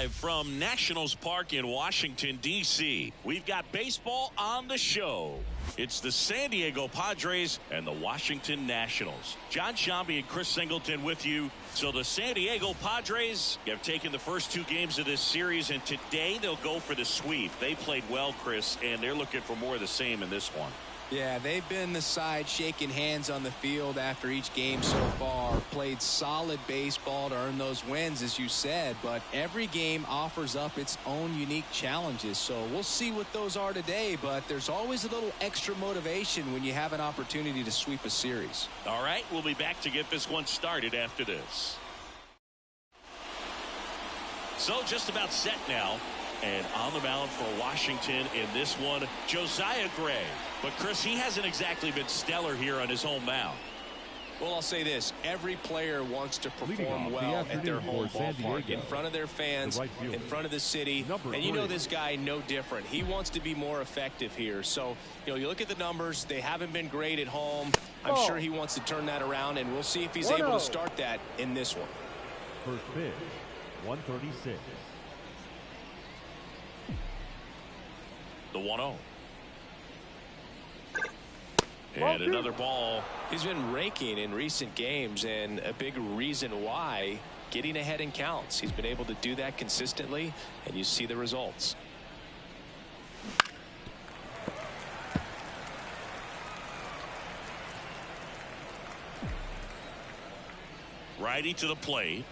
Live from Nationals Park in Washington, D.C., we've got baseball on the show. It's the San Diego Padres and the Washington Nationals. John Sciambi and Chris Singleton with you. So the San Diego Padres have taken the first two games of this series, and today they'll go for the sweep. They played well, Chris, and they're looking for more of the same in this one. Yeah, they've been the side shaking hands on the field after each game so far. Played solid baseball to earn those wins, as you said, but every game offers up its own unique challenges. So we'll see what those are today, but there's always a little extra motivation when you have an opportunity to sweep a series. All right, we'll be back to get this one started after this. So just about set now. And on the mound for Washington in this one, Josiah Gray. But, Chris, he hasn't exactly been stellar here on his home mound. Well, I'll say this. Every player wants to perform well at their home ballpark, in front of their fans, in front of the city. And you know this guy no different. He wants to be more effective here. So, you look at the numbers. They haven't been great at home. I'm sure he wants to turn that around, and we'll see if he's able to start that in this one. First pitch, 136. The 1-0. And another ball. He's been raking in recent games, and a big reason why, getting ahead in counts. He's been able to do that consistently, and you see the results. Righty to the plate.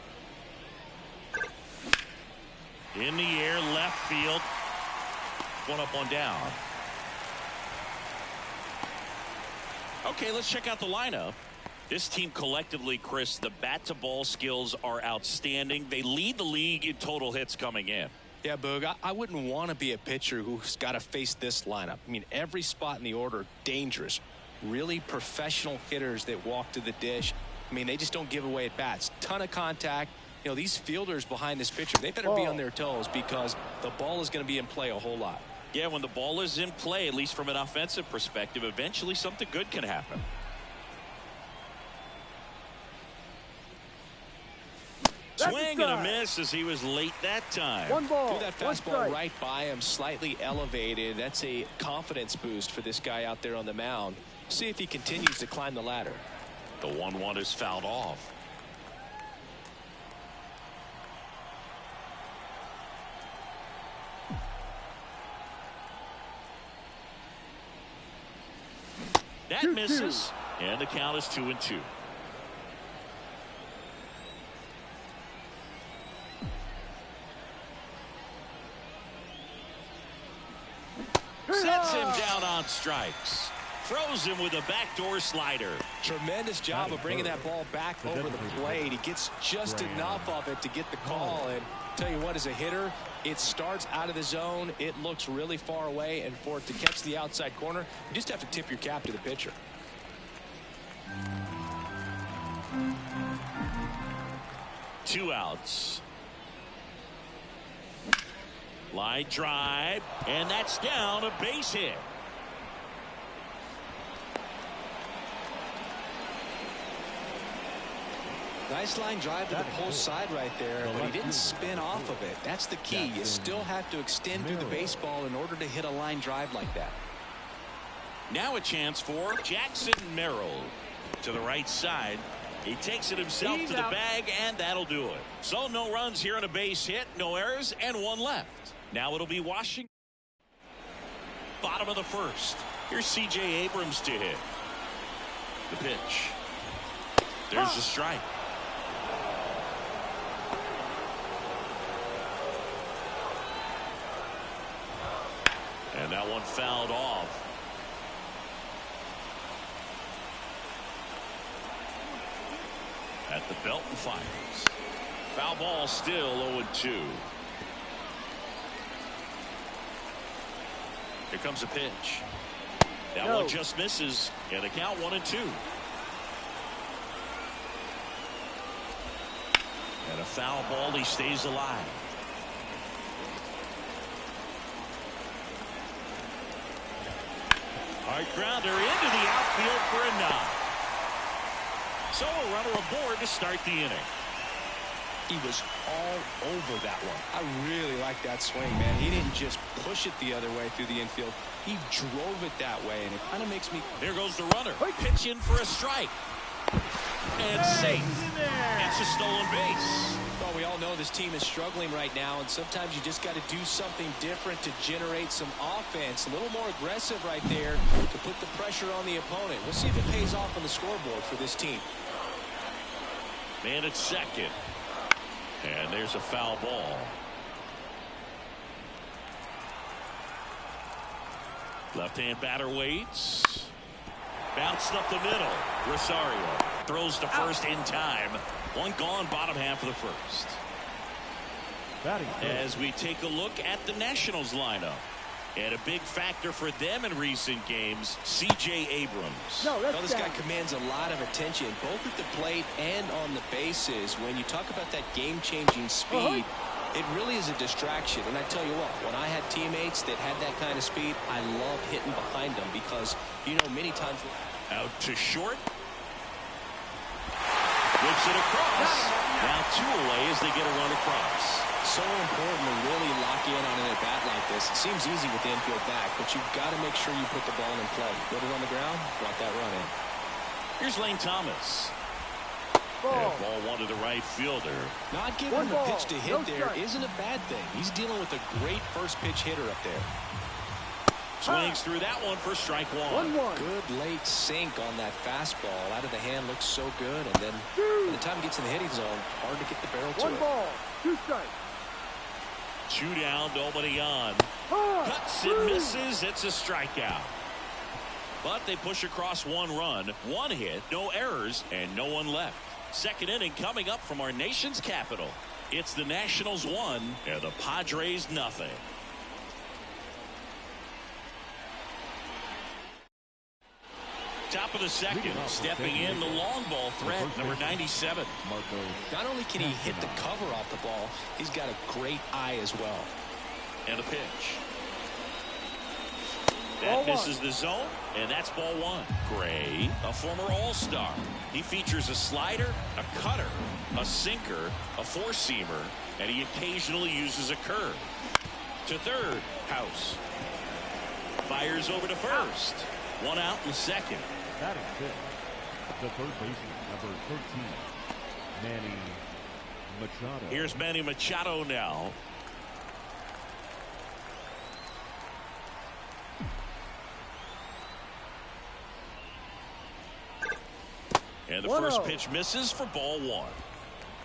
In the air, left field. One up, one down. Okay, let's check out the lineup. This team collectively, Chris, the bat-to-ball skills are outstanding. They lead the league in total hits coming in. Yeah, Boog, I wouldn't want to be a pitcher who's got to face this lineup. I mean, every spot in the order, dangerous. Really professional hitters that walk to the dish. I mean, they just don't give away at bats. Ton of contact. You know, these fielders behind this pitcher, they better be on their toes because the ball is going to be in play a whole lot. Yeah, when the ball is in play, at least from an offensive perspective, eventually something good can happen. Swing and a miss as he was late that time. One ball. Threw that fastball right by him, slightly elevated. That's a confidence boost for this guy out there on the mound. See if he continues to climb the ladder. The 1-1 is fouled off. That misses, and the count is 2-2. Sets him down on strikes. Throws him with a backdoor slider. Tremendous job of bringing that ball back over the plate. He gets just enough of it to get the call. And tell you what, as a hitter, it starts out of the zone. It looks really far away, and for it to catch the outside corner, you just have to tip your cap to the pitcher. Two outs. Line drive, and that's down, a base hit. Nice line drive to the post side right there, but he didn't spin off of it. That's the key. You still have to extend through the baseball in order to hit a line drive like that. Now a chance for Jackson Merrill to the right side. He takes it himself to the bag, and that'll do it. So no runs here on a base hit, no errors, and one left. Now it'll be Washington. Bottom of the first. Here's C.J. Abrams to hit. The pitch. There's the strike. And that one fouled off. At the belt and fires. Foul ball still 0-2. Here comes a pitch. That one just misses, and the count 1-2. And a foul ball, he stays alive. Hard grounder into the outfield for a knock. So a runner aboard to start the inning. He was all over that one. I really like that swing, man. He didn't just push it the other way through the infield. He drove it that way, and it kind of makes me... There goes the runner. Pitch in for a strike. And safe. It's a stolen base. Well, we all know this team is struggling right now, and sometimes you just got to do something different to generate some offense. A little more aggressive right there to put the pressure on the opponent. We'll see if it pays off on the scoreboard for this team. Man at second. And there's a foul ball. Left-hand batter waits. Bounced up the middle. Rosario throws to first in time. One gone, bottom half of the first. As we take a look at the Nationals lineup. And a big factor for them in recent games, C.J. Abrams. Well, this guy commands a lot of attention, both at the plate and on the bases. When you talk about that game-changing speed, it really is a distraction. And I tell you what, when I had teammates that had that kind of speed, I love hitting behind them because, you know, many times... Out to short. Whips it across. Now 2 away as they get a run across. So important to really lock in on an at-bat like this. this. It seems easy with the infield back, but you've got to make sure you put the ball in play. Put it on the ground, brought that run in. Here's Lane Thomas. Ball. And ball one to the right fielder. Not giving him a pitch to hit there isn't a bad thing. He's dealing with a great first pitch hitter up there. Swings through that one for strike one. Good late sink on that fastball. Out of the hand, looks so good. And then by the time it gets in the hitting zone, hard to get the barrel to it. 1 ball, 2 strikes. 2 down, nobody on. Cuts and misses. It's a strikeout. But they push across 1 run, 1 hit, no errors, and no one left. Second inning coming up from our nation's capital. It's the Nationals 1 and the Padres nothing. Top of the second, stepping in the long ball threat, number 97. Not only can he hit the cover off the ball, he's got a great eye as well. And a pitch. That misses the zone, and that's ball 1. Gray, a former All-Star. He features a slider, a cutter, a sinker, a 4-seamer, and he occasionally uses a curve. To third, House. Fires over to first. 1 out in the second. Batting fifth, the third baseman, number 13, Manny Machado. Here's Manny Machado now. And the first pitch misses for ball 1.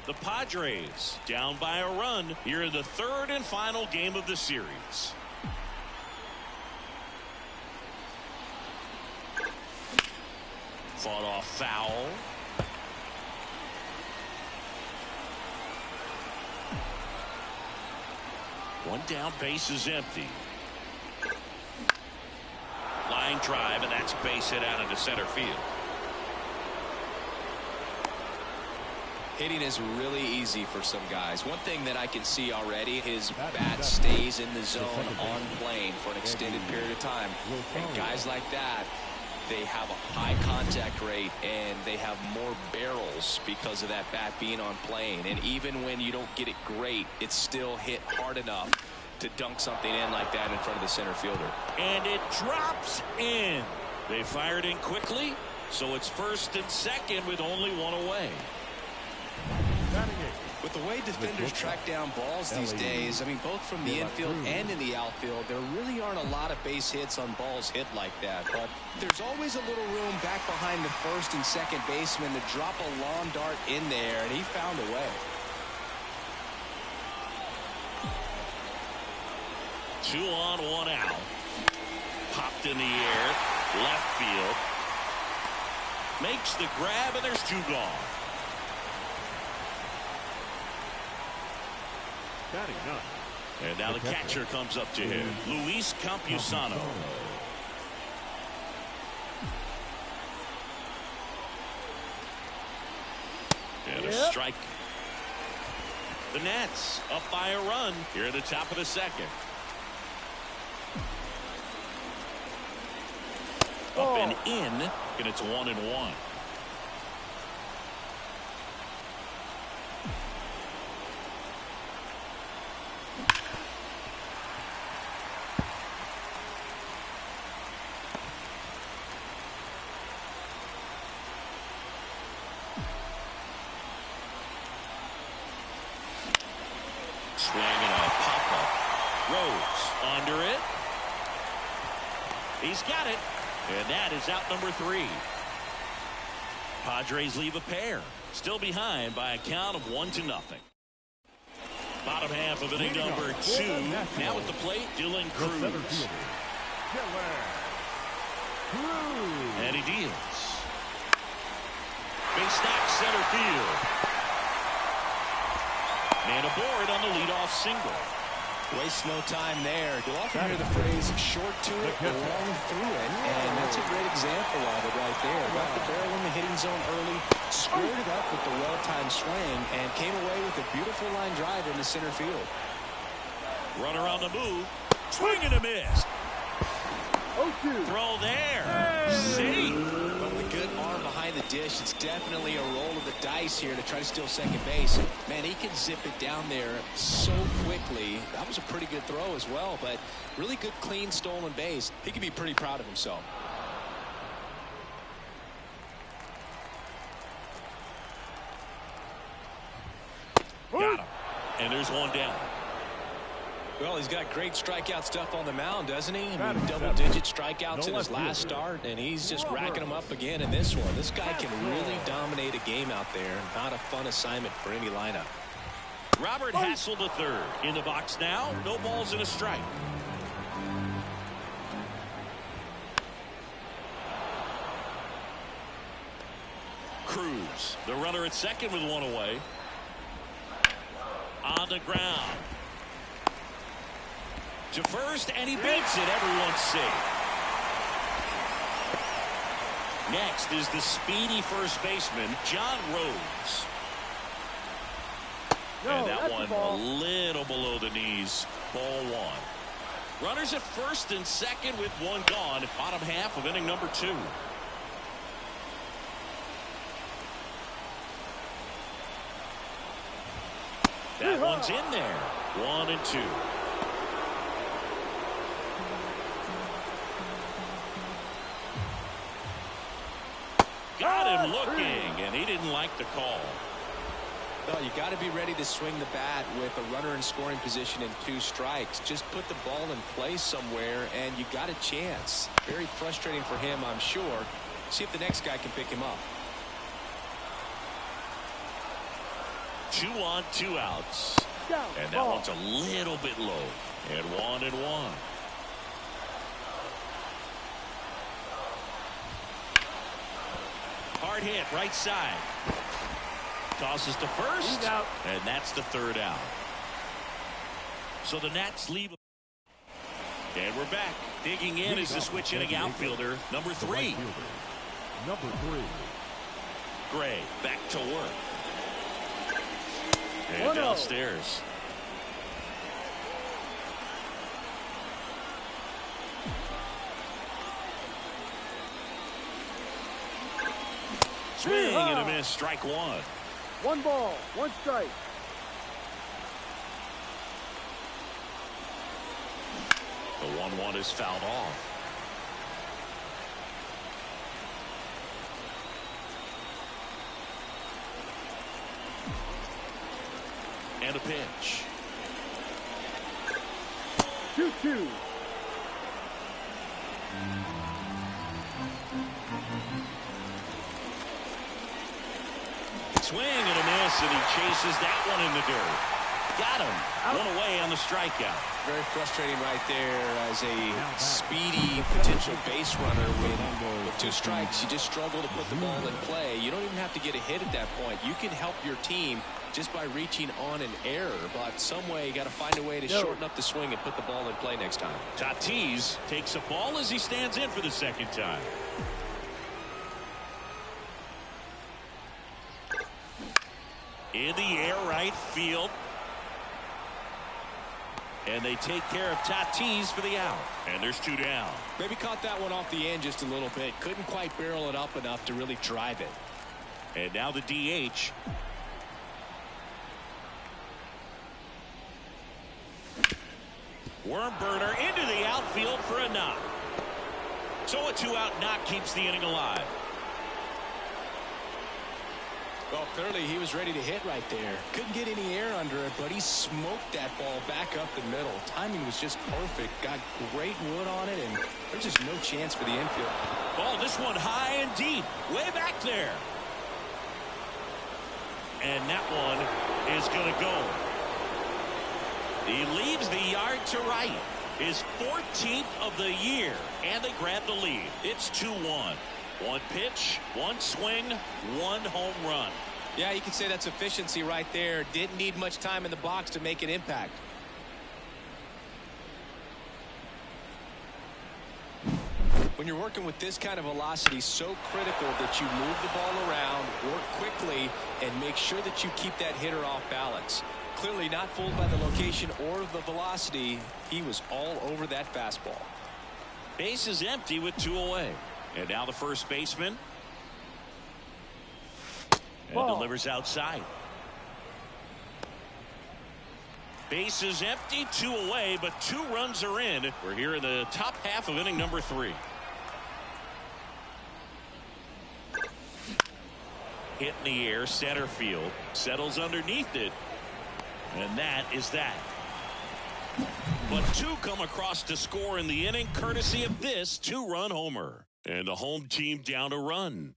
The Padres down by a run here in the third and final game of the series. Fought off foul. One down, base is empty. Line drive, and that's base hit out into center field. Hitting is really easy for some guys. One thing that I can see already, his bat stays in the zone on plane for an extended period of time. And guys like that, they have a high contact rate and they have more barrels because of that bat being on plane. And even when you don't get it great, it's still hit hard enough to dunk something in like that in front of the center fielder. And it drops in. They fired in quickly, so it's first and second with only 1 away. With the way defenders track down balls these days, I mean, both from the infield and in the outfield, there really aren't a lot of base hits on balls hit like that. But there's always a little room back behind the first and second baseman to drop a lawn dart in there, and he found a way. 2 on, 1 out. Popped in the air, left field. Makes the grab, and there's 2 gone. And now the catcher comes up to him, Luis Campusano. And a strike. The Nats up by a run here at the top of the second. Up and in, and it's 1-1. Swing and a pop-up. Rose under it. He's got it. And that is out number 3. Padres leave a pair. Still behind by a count of 1-0. Bottom half of inning number 2. Now at the plate, Dylan Cruz. And he deals. Base knock center field. And aboard on the leadoff single. Waste no time there. You'll often hear the phrase short to it, long through it. And that's a great example of it right there. Got the barrel in the hitting zone early, squared it up with the well-timed swing, and came away with a beautiful line drive into center field. Runner on the move. Swing and a miss. Throw there. Safe. But with good arm behind behind the dish. It's definitely a roll of the dice here to try to steal second base. Man, he can zip it down there so quickly. That was a pretty good throw as well, but really good, clean, stolen base. He can be pretty proud of himself. Got him. And there's one down. Well, he's got great strikeout stuff on the mound, doesn't he? I mean, double-digit strikeouts in his last start, and he's just racking them up again in this one. This guy can really dominate a game out there. Not a fun assignment for any lineup. Robert Hassel the third in the box now. No balls and a strike. Cruz, the runner at second with one away. On the ground. To first, and he beats it. Everyone's safe. Next is the speedy first baseman, John Rhodes. And that one a little below the knees. Ball one. Runners at first and second with one gone. Bottom half of inning number 2. That one's in there. 1-2. Got him looking, and he didn't like the call. Well, you got to be ready to swing the bat with a runner in scoring position and 2 strikes. Just put the ball in play somewhere, and you got a chance. Very frustrating for him, I'm sure. See if the next guy can pick him up. 2 on, 2 outs. And that one's a little bit low. And 1-1. Hard hit, right side. Tosses to first. And that's the 3rd out. So the Nats leave. And we're back. Digging in is the switch inning outfielder, number 3. Number 3. Gray back to work. And downstairs. Swing and a miss. Strike 1. 1 ball, 1 strike. The 1-1 is fouled off. And a pitch. 2-2. Swing and a miss, and he chases that one in the dirt. Got him. One away on the strikeout. Very frustrating right there as a speedy potential base runner. With 2 strikes, you just struggle to put the ball in play. You don't even have to get a hit at that point. You can help your team just by reaching on an error, but some way you got to find a way to shorten up the swing and put the ball in play next time. Tatis takes a ball as he stands in for the 2nd time. In the air, right field. And they take care of Tatis for the out. And there's 2 down. Maybe caught that one off the end just a little bit. Couldn't quite barrel it up enough to really drive it. And now the DH. Worm burner into the outfield for a knock. So a 2-out knock keeps the inning alive. Well, clearly he was ready to hit right there. Couldn't get any air under it, but he smoked that ball back up the middle. Timing was just perfect. Got great wood on it, and there's just no chance for the infield. Oh, this one high and deep. Way back there. And that one is going to go. He leaves the yard to right. His 14th of the year, and they grab the lead. It's 2-1. 1 pitch, 1 swing, 1 home run. Yeah, you can say that's efficiency right there. Didn't need much time in the box to make an impact. When you're working with this kind of velocity, so critical that you move the ball around, work quickly, and make sure that you keep that hitter off balance. Clearly not fooled by the location or the velocity. He was all over that fastball. Base is empty with 2 away. And now the first baseman. And delivers outside. Bases empty, 2 away, but 2 runs are in. We're here in the top half of inning number 3. Hit in the air, center field, settles underneath it, and that is that. But 2 come across to score in the inning, courtesy of this 2-run homer. And the home team down a run.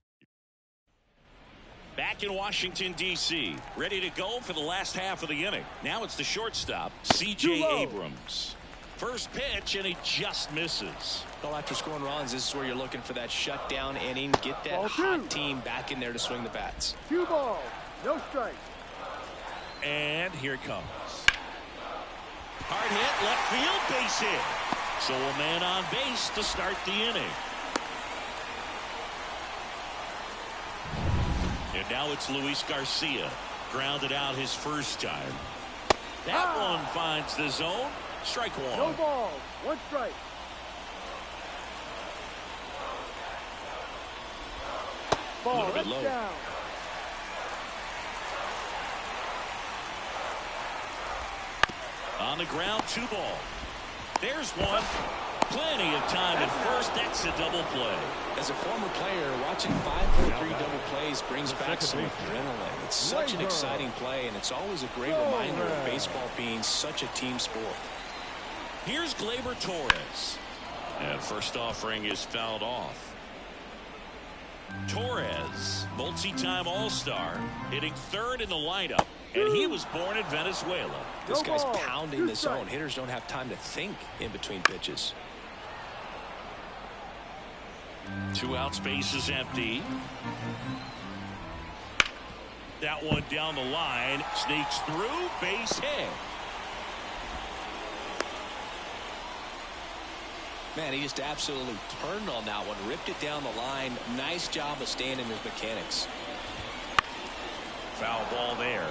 Back in Washington, D.C., ready to go for the last half of the inning. Now it's the shortstop, C.J. Abrams. First pitch, and he just misses. Well, after scoring runs, this is where you're looking for that shutdown inning. Get that hot team back in there to swing the bats. 2 balls, no strike. And here it comes. Hard hit, left field, base hit. So a man on base to start the inning. And now it's Luis Garcia. Grounded out his first time. That one finds the zone. Strike 1. No balls, 1 strike. Ball, that's down. On the ground, 2 ball. There's one. Plenty of time at first. That's a double play. As a former player, watching 5-4-3 double plays brings back some adrenaline. It's such an exciting play, and it's always a great reminder of baseball being such a team sport. Here's Gleyber Torres. And first offering is fouled off. Torres, multi-time All-Star, hitting 3rd in the lineup. And he was born in Venezuela. This guy's pounding the zone. Hitters don't have time to think in between pitches. 2 outs, base is empty. That one down the line, sneaks through, base hit. Man, he just absolutely turned on that one, ripped it down the line. Nice job of staying in his mechanics. Foul ball there.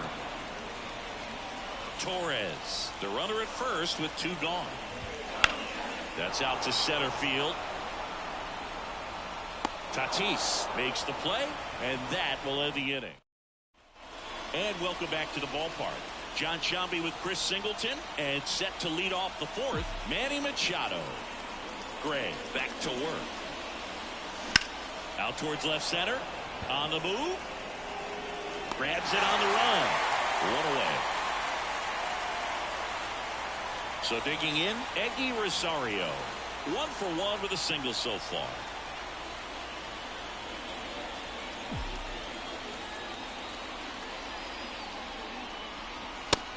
Torres, the runner at first with 2 gone. That's out to center field. Tatis makes the play, and that will end the inning. And welcome back to the ballpark. John Sciambi with Chris Singleton, and set to lead off the 4th, Manny Machado. Gray back to work. Out towards left center. On the move. Grabs it on the run. 1 away. So digging in, Eggy Rosario. 1 for 1 with a single so far.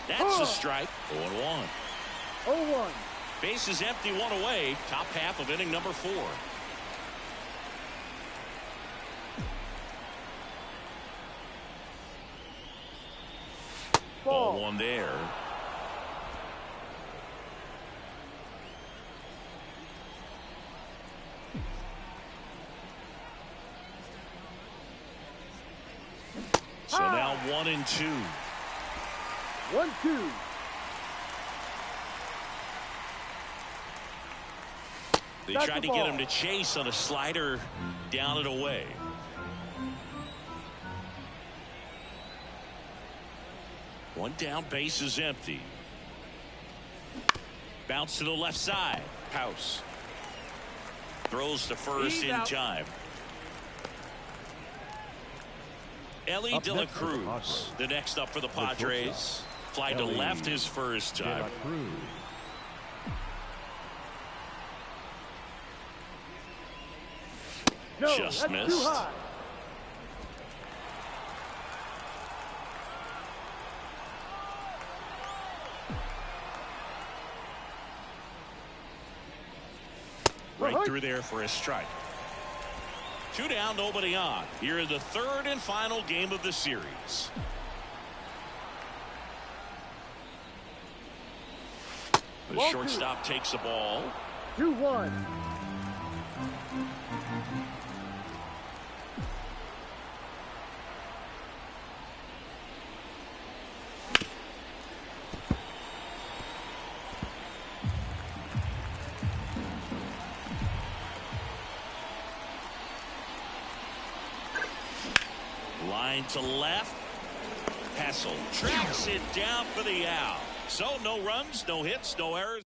That's a strike. 0-1. 0-1. Base is empty, 1 away. Top half of inning number 4. Ball 1 there. So now 1-2. 1-2. They tried to get him to chase on a slider down and away. One down, base is empty. Bounce to the left side. House. Throws to first in time. Ellie De La Cruz, the next up for the Padres. Fly to left his first time. No, just missed. Too high. Right through there for a strike. 2 down, nobody on. Here in the 3rd and final game of the series. The shortstop takes the ball. 2-1. Line line to left. Hessel tracks it down for the out. So no runs, no hits, no errors.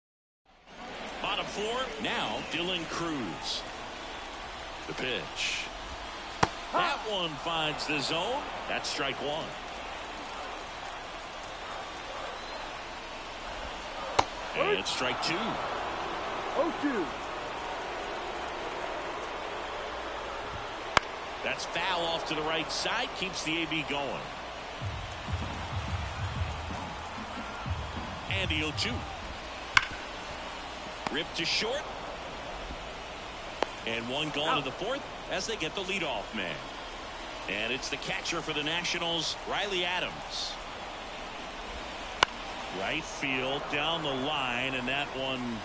Bottom four. Now Dylan Cruz. The pitch. That one finds the zone. That's strike one. And it's strike two. 0-2. That's foul off to the right side. Keeps the AB going. And the 0-2. Ripped to short. And one gone to the fourth as they get the leadoff man. And it's the catcher for the Nationals, Riley Adams. Right field down the line, and that one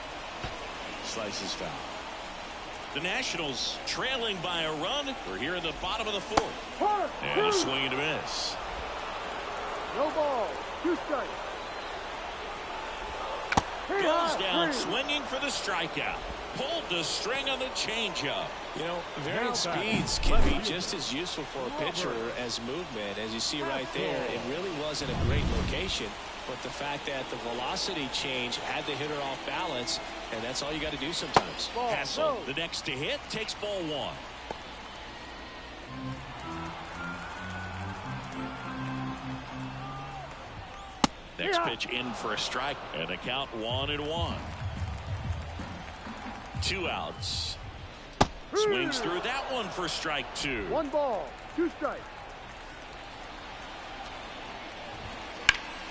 slices foul. The Nationals trailing by a run. We're here in the bottom of the fourth. And a swing and a miss. No ball. 2 strikes. Goes down swinging for the strikeout. Pulled the string on the changeup. You know, varied speeds can be just as useful for a pitcher as movement. As you see right there, it really wasn't a great location. But the fact that the velocity change had the hitter off balance, and that's all you got to do sometimes. Hassel, the next to hit, takes ball one. Next pitch in for a strike, and a count 1-1. 2 outs. Swings through that one for strike two. 1 ball, 2 strikes.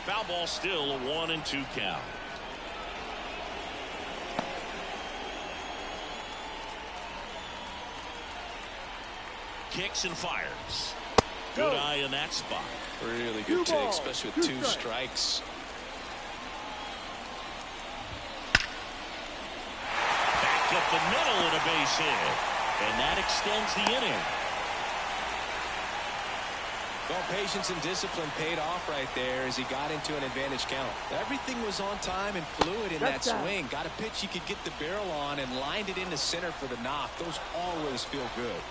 Foul ball, still a 1-2 count. Kicks and fires. Good eye in that spot. Really good take, especially with 2 strikes. Back up the middle and a base hit. And that extends the inning. Well, patience and discipline paid off right there as he got into an advantage count. Everything was on time and fluid in that swing. Got a pitch he could get the barrel on and lined it into center for the knock. Those always feel good.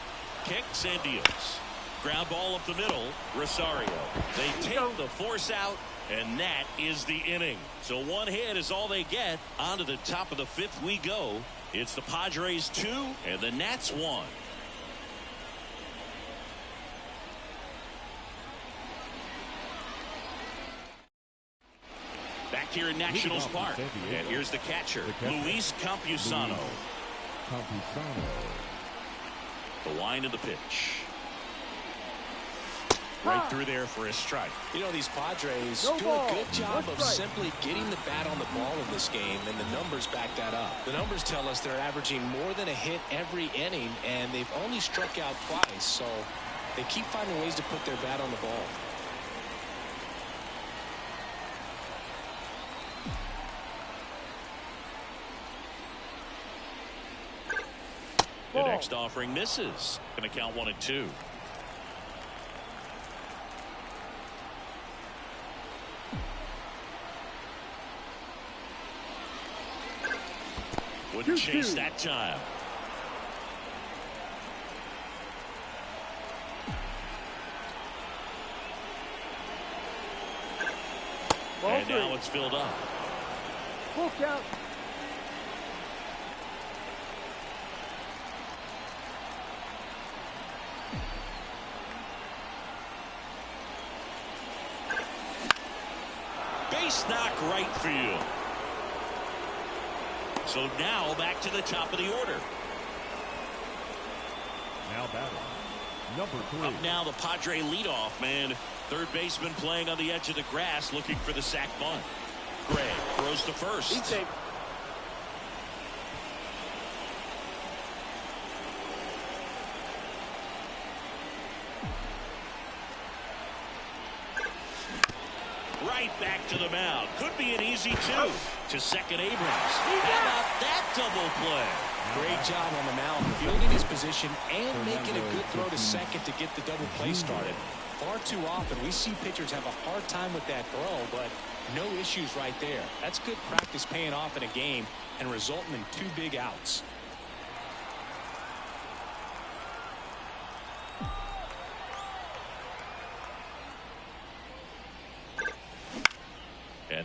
Kicks and deals. Ground ball up the middle. Rosario. They take the force out, and that is the inning. So 1 hit is all they get. On to the top of the 5th we go. It's the Padres 2 and the Nats 1. Back here in Nationals Park. And here's the catcher, Luis Campusano. The wind of the pitch. Right through there for a strike. You know, these Padres do a good job of simply getting the bat on the ball in this game, and the numbers back that up. The numbers tell us they're averaging more than a hit every inning, and they've only struck out twice, so they keep finding ways to put their bat on the ball. The next offering misses. Going to count 1-2. Wouldn't chase that time. And now it's filled up. Full count. Base knock right field. So now back to the top of the order. Now batting, number 3. Up now the Padre leadoff man. Third baseman playing on the edge of the grass looking for the sac bunt. Gray throws to first. He's safe. Right back to the mound. Could be an easy 2. To second, Abrams. How about that double play? Great job on the mound, fielding his position and making a good throw to second to get the double play started. Far too often we see pitchers have a hard time with that throw, but no issues right there. That's good practice paying off in a game and resulting in 2 big outs.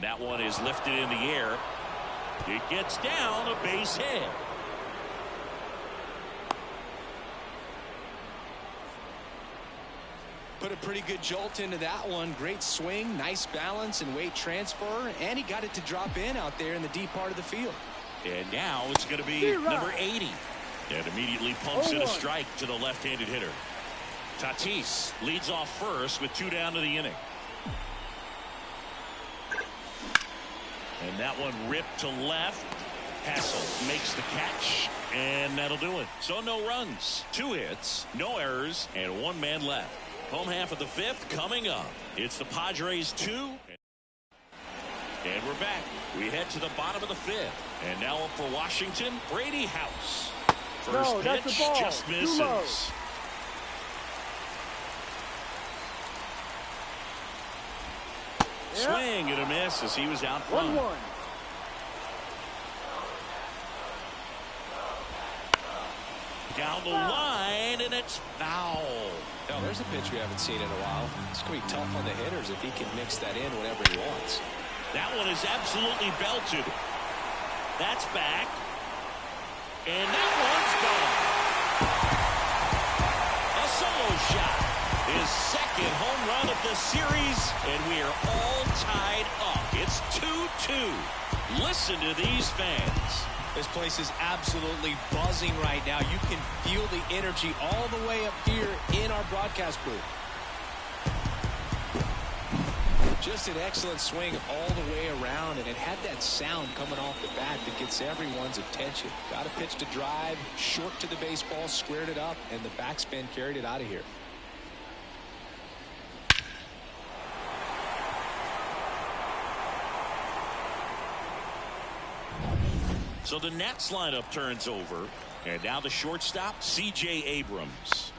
And that one is lifted in the air. It gets down a base hit. Put a pretty good jolt into that one. Great swing, nice balance and weight transfer, and he got it to drop in out there in the deep part of the field. And now it's going to be number 80. And immediately pumps in a strike to the left-handed hitter. Tatis leads off first with 2 down to the inning. And that one ripped to left. Hassel makes the catch, and that'll do it. So no runs, 2 hits, no errors, and 1 man left. Home half of the 5th coming up. It's the Padres 2. And we're back. We head to the bottom of the 5th. And now up for Washington, Brady House. First pitch just misses. Swing and a miss as he was out front. 1-1. Down the line, and it's foul. Now, there's a pitch we haven't seen in a while. It's going to be tough on the hitters if he can mix that in whenever he wants. That one is absolutely belted. That's back. And that one's gone. A solo shot. His second home run of the series, and we are all tied up. It's 2-2. Listen to these fans. This place is absolutely buzzing right now. You can feel the energy all the way up here in our broadcast booth. Just an excellent swing all the way around, and it had that sound coming off the bat that gets everyone's attention. Got a pitch to drive, short to the baseball, squared it up, and the backspin carried it out of here. So the Nats lineup turns over, and now the shortstop, C.J. Abrams.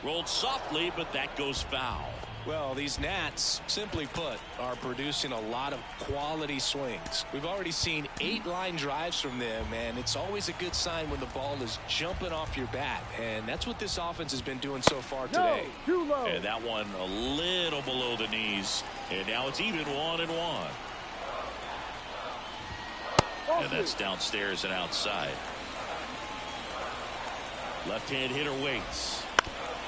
Rolled softly, but that goes foul. Well, these Nats, simply put, are producing a lot of quality swings. We've already seen 8 line drives from them, and it's always a good sign when the ball is jumping off your bat, and that's what this offense has been doing so far today. Too low. And that one a little below the knees, and now it's even 1-1. And that's downstairs and outside. Left-hand hitter waits.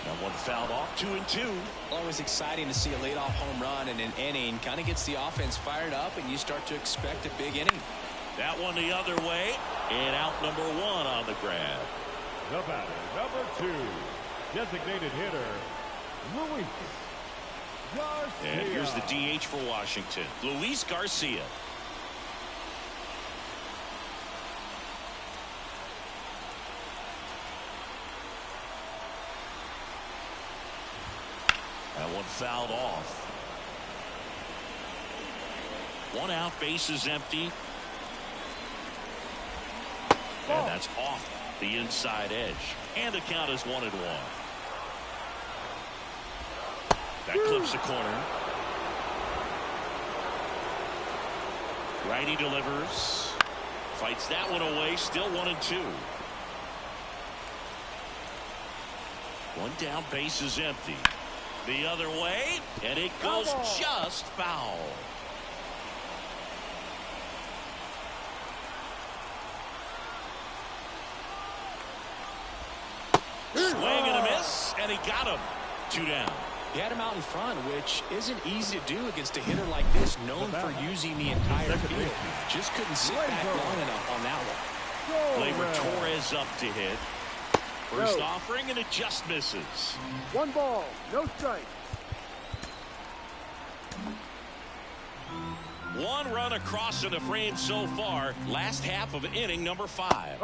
That one fouled off, 2-2. Always exciting to see a leadoff home run in an inning. Kind of gets the offense fired up, and you start to expect a big inning. That one the other way, and out number 1 on the grab. The batter, number 2, designated hitter, Luis Garcia. And here's the DH for Washington, Luis Garcia. That one fouled off. 1 out, base is empty. And that's off the inside edge. And the count is 1-1. That clips the corner. Righty delivers. Fights that one away. Still 1-2. 1 down, base is empty. The other way, and it goes just foul. Swing and a miss, and he got him. 2 down. He had him out in front, which isn't easy to do against a hitter like this, known for using the entire field. Just couldn't sit back long enough on that one. Gleyber Torres up to hit. First offering, and it just misses. 1 ball, no strike. 1 run across in the frame so far. Last half of inning number 5.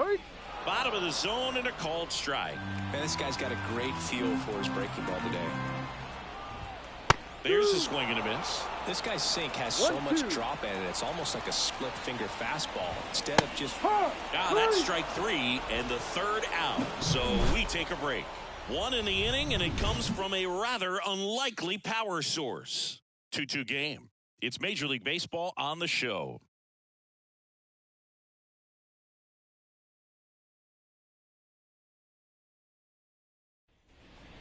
Bottom of the zone and a called strike. Man, this guy's got a great feel for his breaking ball today. There's a swing and a miss. This guy's sink has so much drop in it. It's almost like a split finger fastball instead of just. That's strike 3 and the 3rd out. So we take a break. 1 in the inning, and it comes from a rather unlikely power source. 2-2 game. It's Major League Baseball on the show.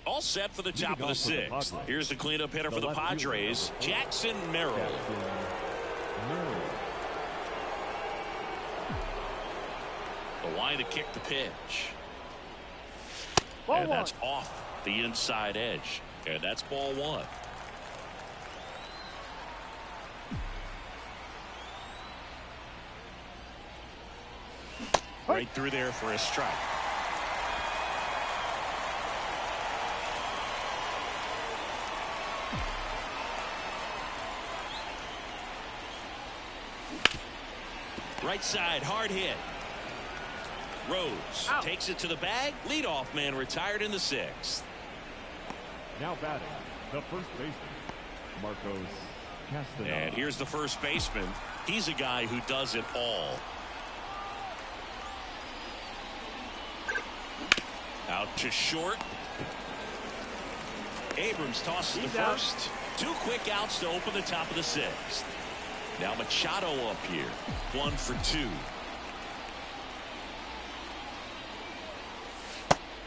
All set for the top of the 6th. Here's the cleanup hitter for the Padres, Jackson Merrill. The line to kick the pitch. Ball And one. that's off the inside edge. And that's ball one. Right through there for a strike. Right side, hard hit. Rose Out. takes it to the bag. Leadoff man retired in the sixth. Now batting, the first baseman, Marcos Castaneda. And here's the first baseman. He's a guy who does it all. Out to short. Abrams tosses the first. 2 quick outs to open the top of the sixth. Now Machado up here. 1 for 2.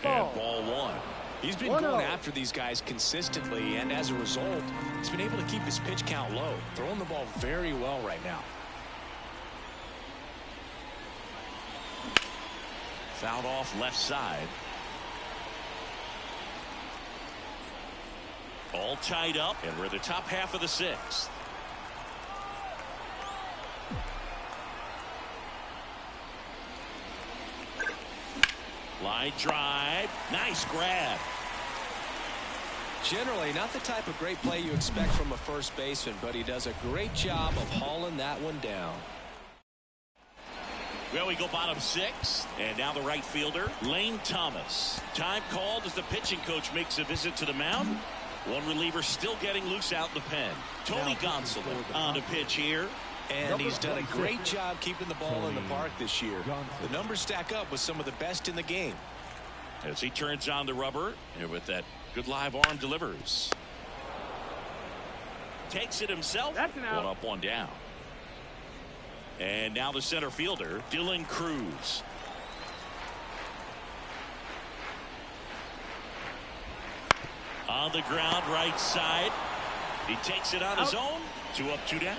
And ball one. He's been going after these guys consistently, and as a result, he's been able to keep his pitch count low. Throwing the ball very well right now. Fouled off left side. All tied up, and we're the top half of the sixth. Line drive. Nice grab. Generally, not the type of great play you expect from a first baseman, but he does a great job of hauling that one down. Well, we go bottom 6, and now the right fielder, Lane Thomas. Time called as the pitching coach makes a visit to the mound. One reliever still getting loose out in the pen. Tony Gonsolin on the pitch here. And he's done a great job keeping the ball in the park this year. The numbers stack up with some of the best in the game. As he turns on the rubber, and with that good live arm delivers. Takes it himself. That's an out. 1 up, 1 down. And now the center fielder, Dylan Cruz. On the ground, right side. He takes it on his own. 2 up, 2 down.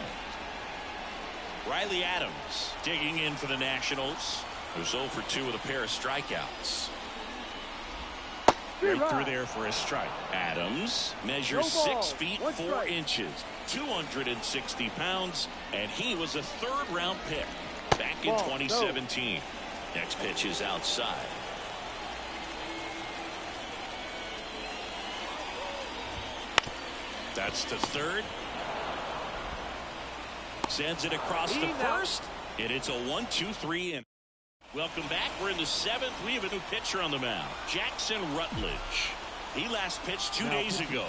Riley Adams digging in for the Nationals. Who's 0 for 2 with a pair of strikeouts. Right through there for a strike. Adams measures 6 feet 4 inches, 260 pounds, and he was a 3rd-round pick back in 2017. Next pitch is outside. That's to third. Sends it across the first. And it's a 1-2-3 and welcome back. We're in the 7th. We have a new pitcher on the mound, Jackson Rutledge. He last pitched 2 days ago.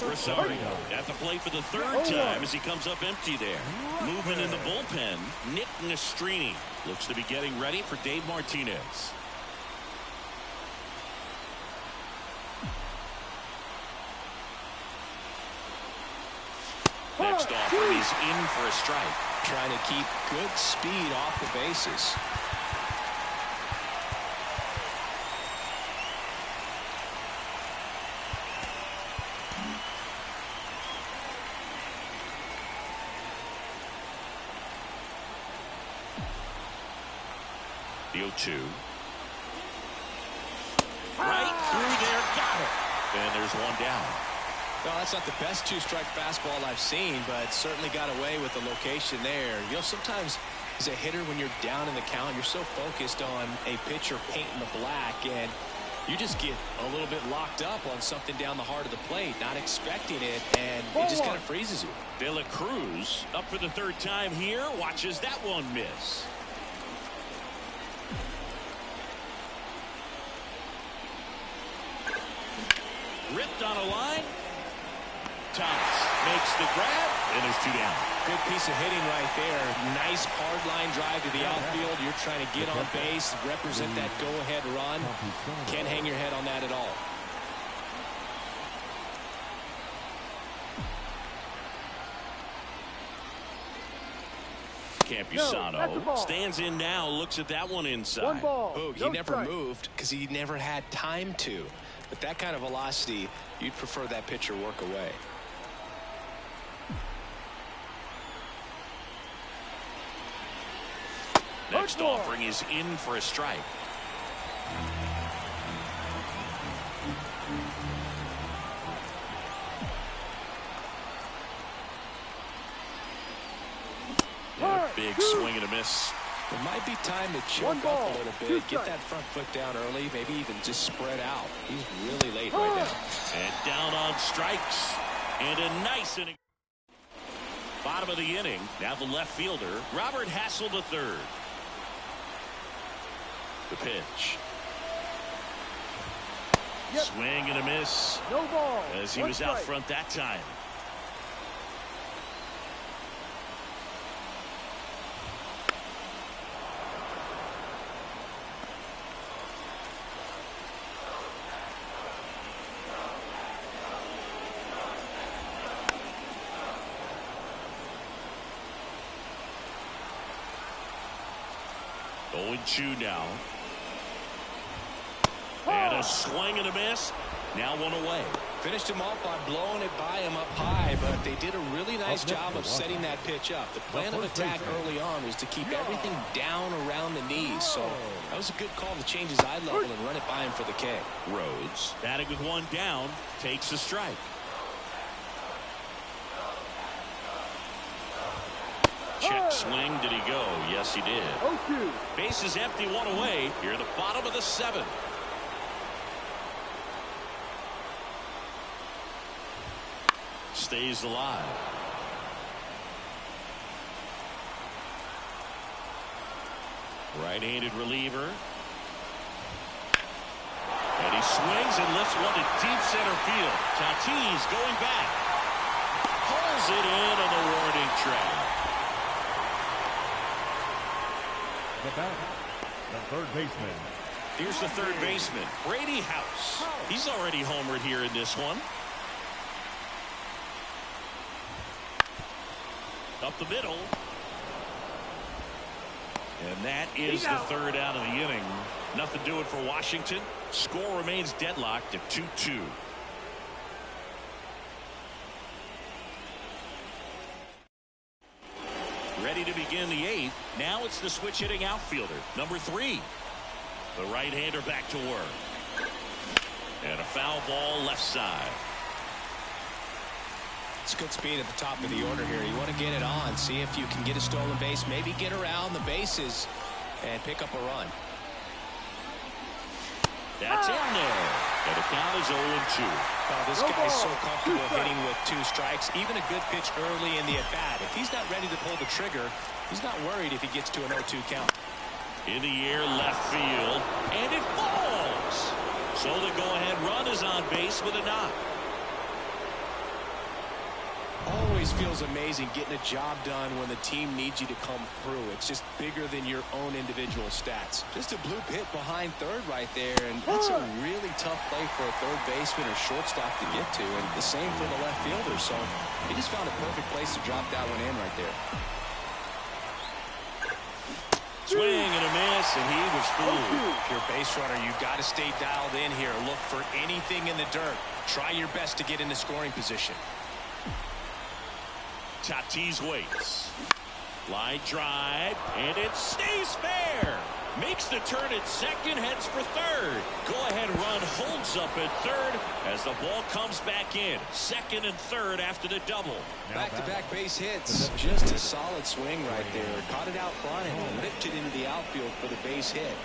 Rosario at the plate for the 3rd time as he comes up empty there. Movement in the bullpen. Nick Nastrini looks to be getting ready for Dave Martinez. Next offer, he's in for a strike. Trying to keep good speed off the bases. The 0-2. Right through there, got it. And there's 1 down. Well, that's not the best 2-strike fastball I've seen, but certainly got away with the location there. You know, sometimes as a hitter, when you're down in the count, you're so focused on a pitcher painting the black, and you just get a little bit locked up on something down the heart of the plate, not expecting it, and it just kind of freezes you. De La Cruz up for the 3rd time here. Watches that one miss. Ripped on a line. Thomas makes the grab, and there's 2 down. Good piece of hitting right there. Nice hard line drive to the outfield. You're trying to get on base, represent that go-ahead run. Can't hang your head on that at all. Campusano stands in now, looks at that one inside. 1 ball. Oh, he never moved because he never had time to. But that kind of velocity, you'd prefer that pitcher work away. Next offering is in for a strike. Yeah, big swing and a miss. It might be time to choke up a little bit, get that front foot down early, maybe even just spread out. He's really late right now. And down on strikes. And a nice inning. Bottom of the inning. Now the left fielder, Robert Hassel III. The pitch. Swing and a miss. No ball. As he was out front that time. Oh, 0-2 now. And a swing and a miss. Now one away. Finished him off by blowing it by him up high, but they did a really nice job of setting that pitch up. The plan of attack early on was to keep everything down around the knees, so that was a good call to change his eye level and run it by him for the K. Rhodes, batting with one down, takes a strike. Check swing. Did he go? Yes, he did. 0-2. Base is empty, one away. Here at the bottom of the seventh. Stays alive. Right-handed reliever. And he swings and lifts one to deep center field. Tatis going back. Pulls it in on the warning track. The batter, the third baseman. Here's the third baseman, Brady House. He's already homered here in this one. Up the middle. And that is the third out of the inning. Nothing doing for Washington. Score remains deadlocked at 2-2. Ready to begin the eighth. Now it's the switch hitting outfielder, number 3. The right-hander back to work. And a foul ball left side. It's good speed at the top of the order here. You want to get it on, see if you can get a stolen base, maybe get around the bases and pick up a run. That's in there. And the count is 0-2. Oh, this guy's so comfortable hitting with 2 strikes. Even a good pitch early in the at-bat. If he's not ready to pull the trigger, he's not worried if he gets to an 0-2 count. In the air, left field, and it falls. So the go-ahead run is on base with a knock. Always feels amazing getting a job done when the team needs you to come through. It's just bigger than your own individual stats. Just a bloop hit behind third right there, and that's a really tough play for a third baseman or shortstop to get to, and the same for the left fielder. So he just found a perfect place to drop that one in right there. Swing and a miss, and he was fooled. If you're a base runner, you've got to stay dialed in here. Look for anything in the dirt. Try your best to get into scoring position. Tatis waits. Line drive, and it stays fair. Makes the turn at second, heads for third. Go-ahead run holds up at third as the ball comes back in. Second and third after the double. Back-to-back base hits. Just a solid swing right there. Caught it out front and lifted into the outfield for the base hit.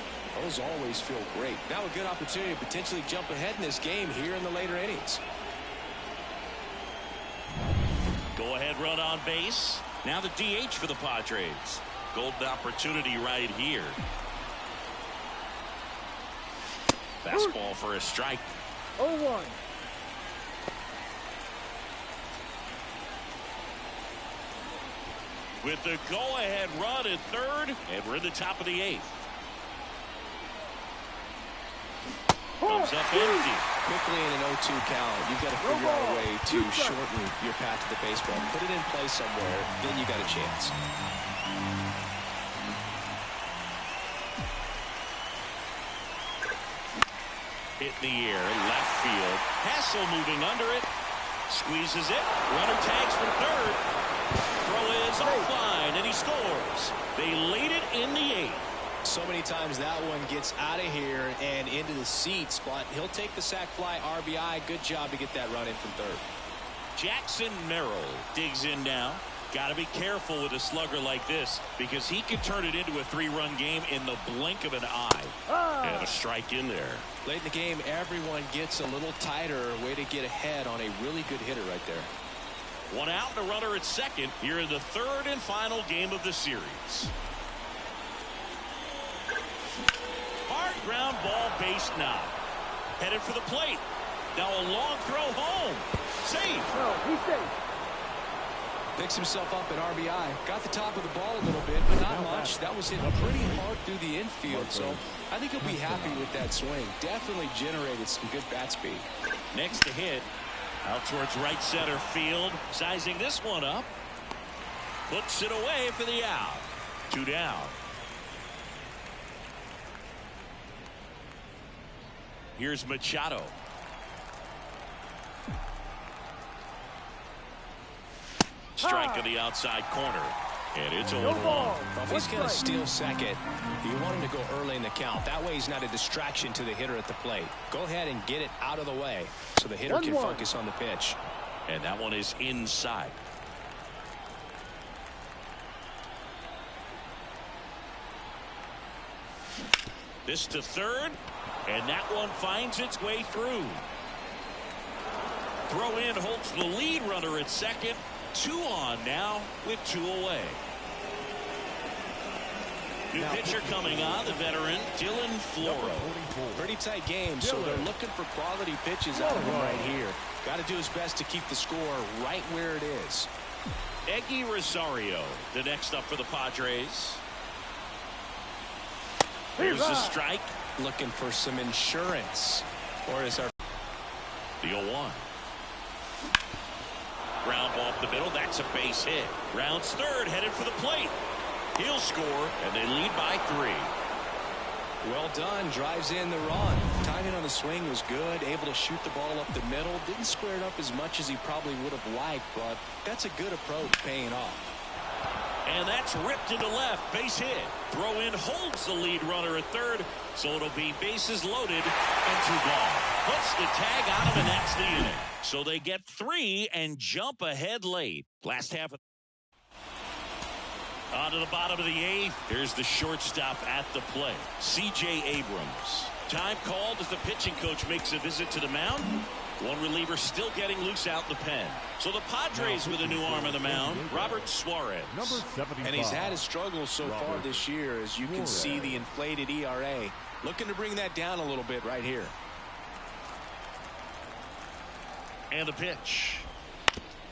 Those always feel great. Now a good opportunity to potentially jump ahead in this game here in the later innings. Go-ahead run on base. Now the DH for the Padres. Golden opportunity right here. Fastball for a strike. 0-1. With the go-ahead run at third, and we're in the top of the eighth. Comes up empty. Quickly in an 0-2 count, you've got to figure out a way to shorten your path to the baseball. Put it in play somewhere, then you got a chance. Hit in the air, left field. Hassel moving under it. Squeezes it. Runner tags from third. Throw is offline, and he scores. They lead it in the eighth. So many times that one gets out of here and into the seats, but he'll take the sac fly RBI. Good job to get that run in from third. Jackson Merrill digs in now. Got to be careful with a slugger like this because he can turn it into a 3-run game in the blink of an eye. And a strike in there. Late in the game, everyone gets a little tighter. Way to get ahead on a really good hitter right there. One out and a runner at second here in the third and final game of the series. Hard ground ball, base knock. Headed for the plate. Now a long throw home. Safe. Oh, he's safe. Picks himself up at RBI. Got the top of the ball a little bit, but not much. That was hit pretty hard through the infield, so I think he'll be happy with that swing. Definitely generated some good bat speed. Next to hit. Out towards right center field. Sizing this one up. Puts it away for the out. 2 down. Here's Machado. Strike on the outside corner. And it's a 1-1. Well, if he's going to steal second, you want him to go early in the count. That way he's not a distraction to the hitter at the plate. Go ahead and get it out of the way so the hitter can focus on the pitch. And that one is inside. This to third. And that one finds its way through. Throw in holds the lead runner at second. 2 on now with 2 away. New pitcher coming on, the veteran Dylan Floro. Pretty tight game, so they're looking for quality pitches out of him right here. Got to do his best to keep the score right where it is. Eggy Rosario, the next up for the Padres. Here's the strike. Looking for some insurance. Or is our the 0-1. Ground ball up the middle. That's a base hit. Rounds third, headed for the plate. He'll score, and they lead by 3. Well done. Drives in the run. Timing on the swing was good. Able to shoot the ball up the middle. Didn't square it up as much as he probably would have liked, but that's a good approach, paying off. And that's ripped into left. Base hit. Throw in holds the lead runner at third, so it'll be bases loaded and 2 gone. Puts the tag on him, and that's the inning. So they get 3 and jump ahead late. Last half of on to the bottom of the 8th. Here's the shortstop at the plate, C.J. Abrams. Time called as the pitching coach makes a visit to the mound. One reliever still getting loose out in the pen. So the Padres with a new arm on the mound, Robert Suarez. And he's had his struggles so far this year, as you can see the inflated ERA. Looking to bring that down a little bit right here. And the pitch.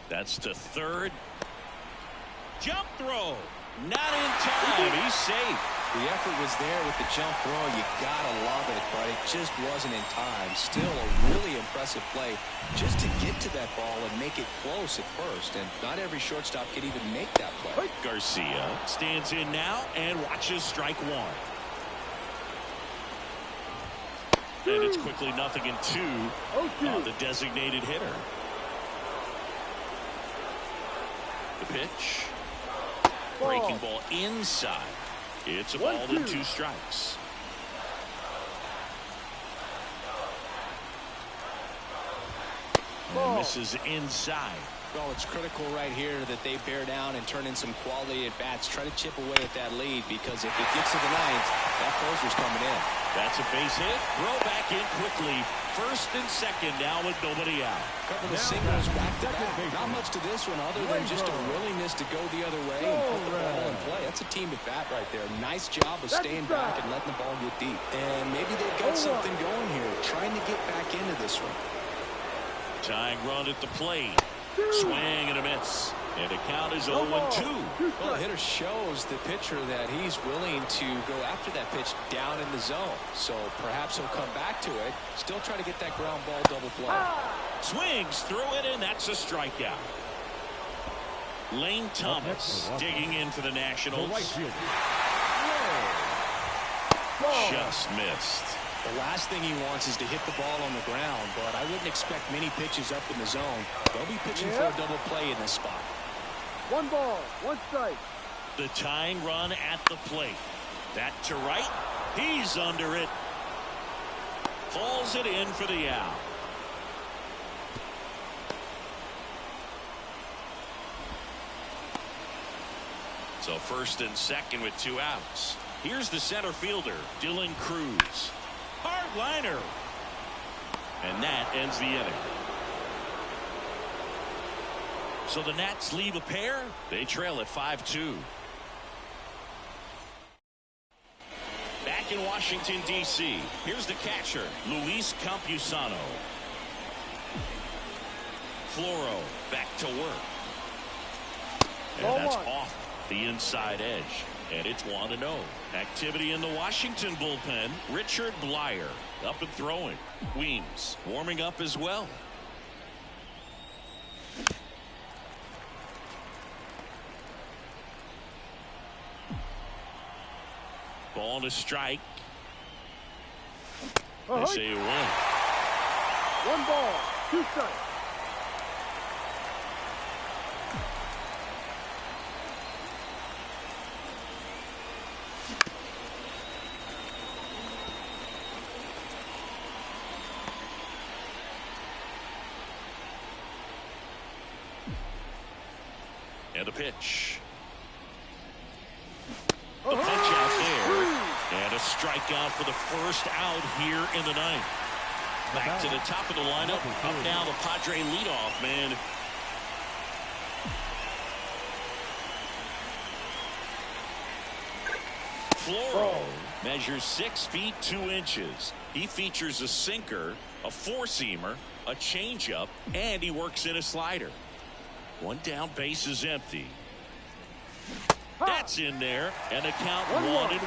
That's to third. Jump throw. Not in time. He's safe. The effort was there with the jump throw. You gotta love it, but it just wasn't in time. Still a really impressive play just to get to that ball and make it close at first. And not every shortstop can even make that play. Garcia stands in now and watches strike 1. And it's quickly 0-2 on the designated hitter. The pitch. Breaking ball inside. It's a ball and 2 strikes. And misses inside. Well, it's critical right here that they bear down and turn in some quality at bats. Try to chip away at that lead, because if it gets to the 9th, that closer's coming in. That's a base hit. Throw back in quickly. First and second now with nobody out. Couple of singles back to back. Not much to this one other than just a willingness to go the other way and put the ball in play. That's a team at bat right there. Nice job of staying back and letting the ball get deep. And maybe they've got something going here, trying to get back into this one. Tying run at the plate. Swing and a miss. And the count is 0-2. Well, the hitter shows the pitcher that he's willing to go after that pitch down in the zone. So perhaps he'll come back to it. Still try to get that ground ball double play. Swings through it, and that's a strikeout. Lane Thomas digging in for the Nationals. Just missed. The last thing he wants is to hit the ball on the ground, but I wouldn't expect many pitches up in the zone. They'll be pitching for a double play in this spot. 1 ball, 1 strike. The tying run at the plate. That to right. He's under it. Hauls it in for the out. So first and second with 2 outs. Here's the center fielder, Dylan Cruz. Hard liner. And that ends the inning. So the Nats leave a pair. They trail at 5-2. Back in Washington, D.C., here's the catcher, Luis Campusano. Floro back to work. And that's off the inside edge. And it's 1-0. Activity in the Washington bullpen. Richard Blyer up and throwing. Weems warming up as well. Ball to strike. They say a win. 1 ball, 2 strikes. And a pitch. The pitch out there. And a strikeout for the first out here in the ninth. Back to the top of the lineup. Up now the Padre leadoff man. Floro measures 6 feet 2 inches. He features a sinker, a 4-seamer, a changeup, and he works in a slider. 1 down, base is empty. That's in there, and the count 1-1.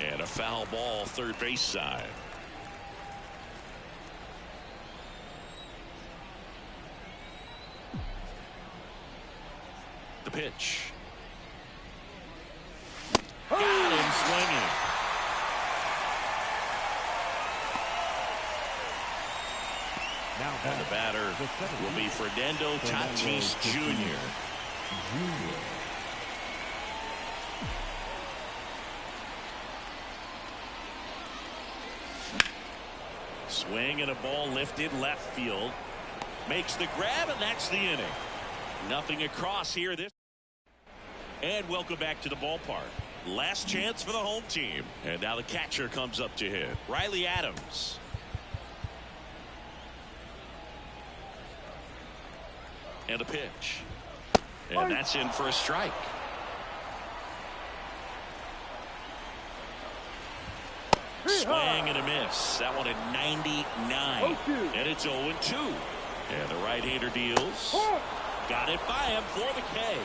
And a foul ball, third base side. The pitch. Got him swinging. And the batter will be Fernando Tatis Jr. Swing and a ball lifted left field. Makes the grab, and that's the inning. Nothing across here. And welcome back to the ballpark. Last chance for the home team. And now the catcher comes up to hit. Riley Adams. And a pitch. And that's in for a strike. Swing and a miss. That one at 99. And it's 0-2. And the right-hander deals. Got it by him for the K.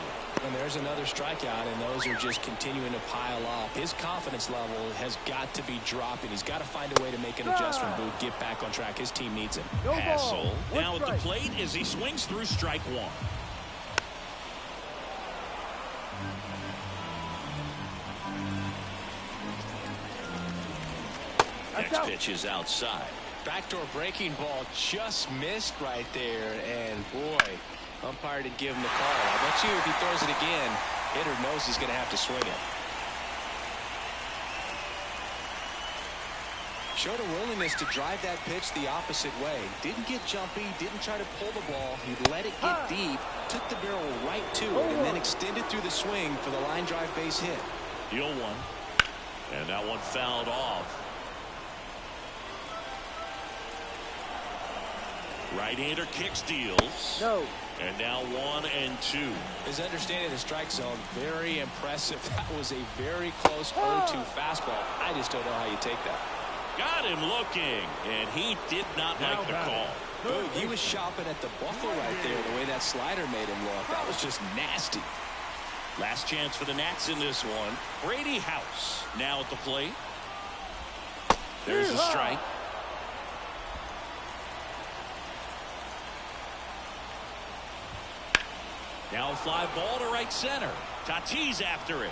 And there's another strikeout, and those are just continuing to pile up. His confidence level has got to be dropping. He's got to find a way to make an adjustment, Booth, get back on track. His team needs him. Hassel now at the plate as he swings through strike 1. Next pitch is outside. Backdoor breaking ball just missed right there, and boy, umpire did give him the call. I bet you if he throws it again, hitter knows he's going to have to swing it. Showed a willingness to drive that pitch the opposite way. Didn't get jumpy, didn't try to pull the ball. He let it get deep, took the barrel right to it, and then extended through the swing for the line drive base hit. The 0-1. And that one fouled off. Right-hander kicks, deals. No. And now 1-2. His understanding of the strike zone, very impressive. That was a very close 0-2 fastball. I just don't know how you take that. Got him looking, and he did not like the call. Dude, he was shopping at the buckle right there, the way that slider made him look. That was just nasty. Last chance for the Nats in this one. Brady House now at the plate. There's a strike. Now a fly ball to right center. Tatis after it.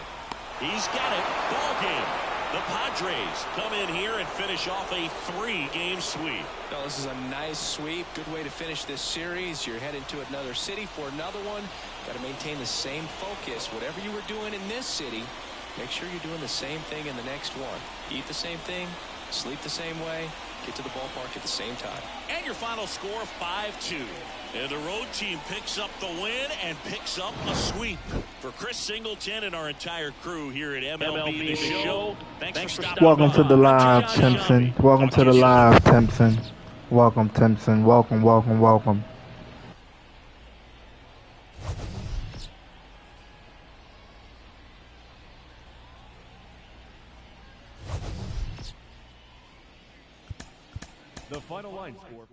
He's got it. Ball game. The Padres come in here and finish off a 3-game sweep. Well, this is a nice sweep. Good way to finish this series. You're heading to another city for another one. Got to maintain the same focus. Whatever you were doing in this city, make sure you're doing the same thing in the next one. Eat the same thing, sleep the same way, get to the ballpark at the same time. And your final score, 5-2. And the road team picks up the win and picks up a sweep. For Chris Singleton and our entire crew here at MLB The Show, thanks for stopping by. Welcome to the live, Timpson. Welcome to the live, Timpson. Welcome, Timpson. Welcome, welcome, welcome. The final line score.